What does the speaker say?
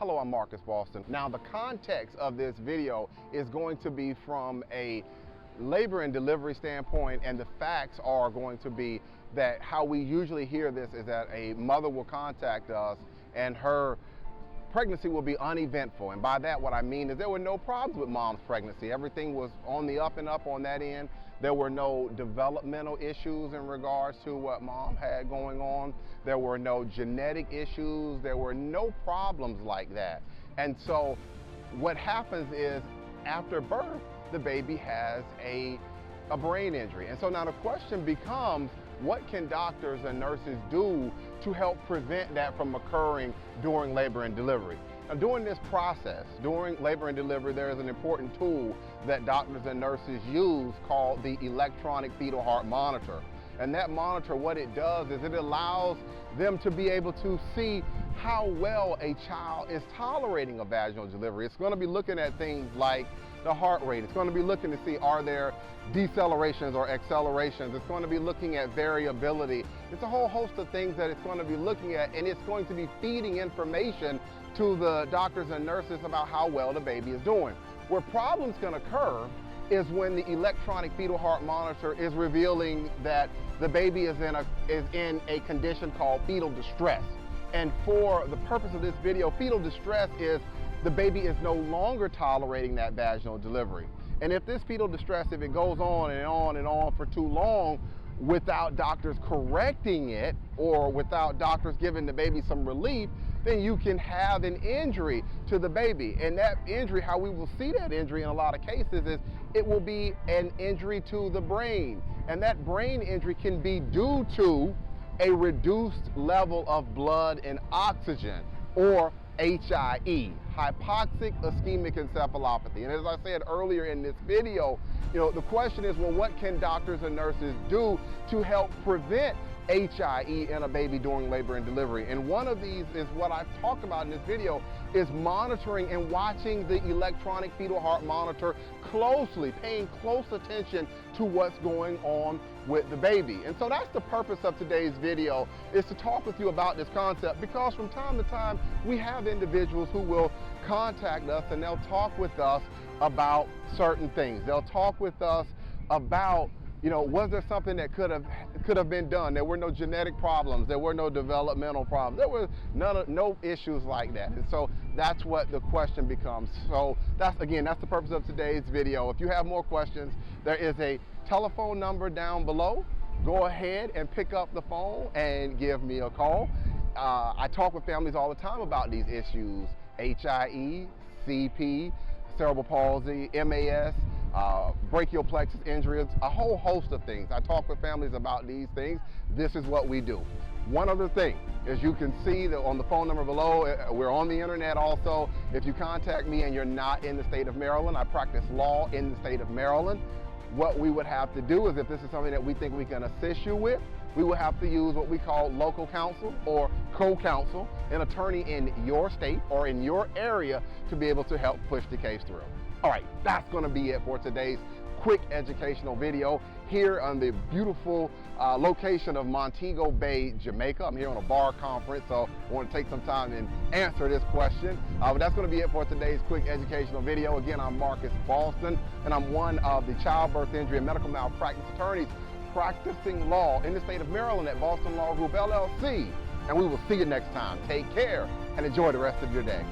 Hello, I'm Marcus Boston. Now, the context of this video is going to be from a labor and delivery standpoint, and the facts are going to be that how we usually hear this is that a mother will contact us and her pregnancy will be uneventful. And by that, what I mean is there were no problems with mom's pregnancy. Everything was on the up and up on that end. There were no developmental issues in regards to what mom had going on. There were no genetic issues. There were no problems like that. And so what happens is after birth, the baby has a brain injury. And so now the question becomes, what can doctors and nurses do to help prevent that from occurring during labor and delivery? Now, during this process, during labor and delivery, there is an important tool that doctors and nurses use called the electronic fetal heart monitor. And that monitor, what it does is it allows them to be able to see how well a child is tolerating a vaginal delivery. It's going to be looking at things like the heart rate. It's going to be looking to see, are there decelerations or accelerations? It's going to be looking at variability. It's a whole host of things that it's going to be looking at, and it's going to be feeding information to the doctors and nurses about how well the baby is doing. Where problems can occur is when the electronic fetal heart monitor is revealing that the baby is in a condition called fetal distress. And for the purpose of this video, fetal distress is the baby is no longer tolerating that vaginal delivery. And if this fetal distress, if it goes on and on and on for too long without doctors correcting it or without doctors giving the baby some relief, then you can have an injury to the baby. And that injury, how we will see that injury in a lot of cases is it will be an injury to the brain. And that brain injury can be due to a reduced level of blood and oxygen, or HIE, Hypoxic Ischemic encephalopathy. And as I said earlier in this video, the question is, well, what can doctors and nurses do to help prevent HIE in a baby during labor and delivery? And one of these is what I've talked about in this video, is monitoring and watching the electronic fetal heart monitor closely, paying close attention to what's going on with the baby. And so that's the purpose of today's video, is to talk with you about this concept, because from time to time we have individuals who will contact us and they'll talk with us about certain things. They'll talk with us about, was there something that could have been done? There were no genetic problems. There were no developmental problems. There were no issues like that. And so that's what the question becomes. So that's the purpose of today's video. If you have more questions, there is a telephone number down below. Go ahead and pick up the phone and give me a call. I talk with families all the time about these issues: HIE, CP, cerebral palsy, MAS, brachial plexus injuries, a whole host of things. I talk with families about these things. This is what we do. One other thing, as you can see on the phone number below, we're on the internet also. If you contact me and you're not in the state of Maryland, I practice law in the state of Maryland. What we would have to do is, if this is something that we think we can assist you with, we will have to use what we call local counsel or co-counsel, an attorney in your state or in your area, to be able to help push the case through. All right, that's going to be it for today's quick educational video here on the beautiful location of Montego Bay, Jamaica. I'm here on a bar conference, so I want to take some time and answer this question. But that's going to be it for today's quick educational video. Again, I'm Marcus Boston, and I'm one of the childbirth injury and medical malpractice attorneys practicing law in the state of Maryland at Boston Law Group, LLC. And we will see you next time. Take care and enjoy the rest of your day.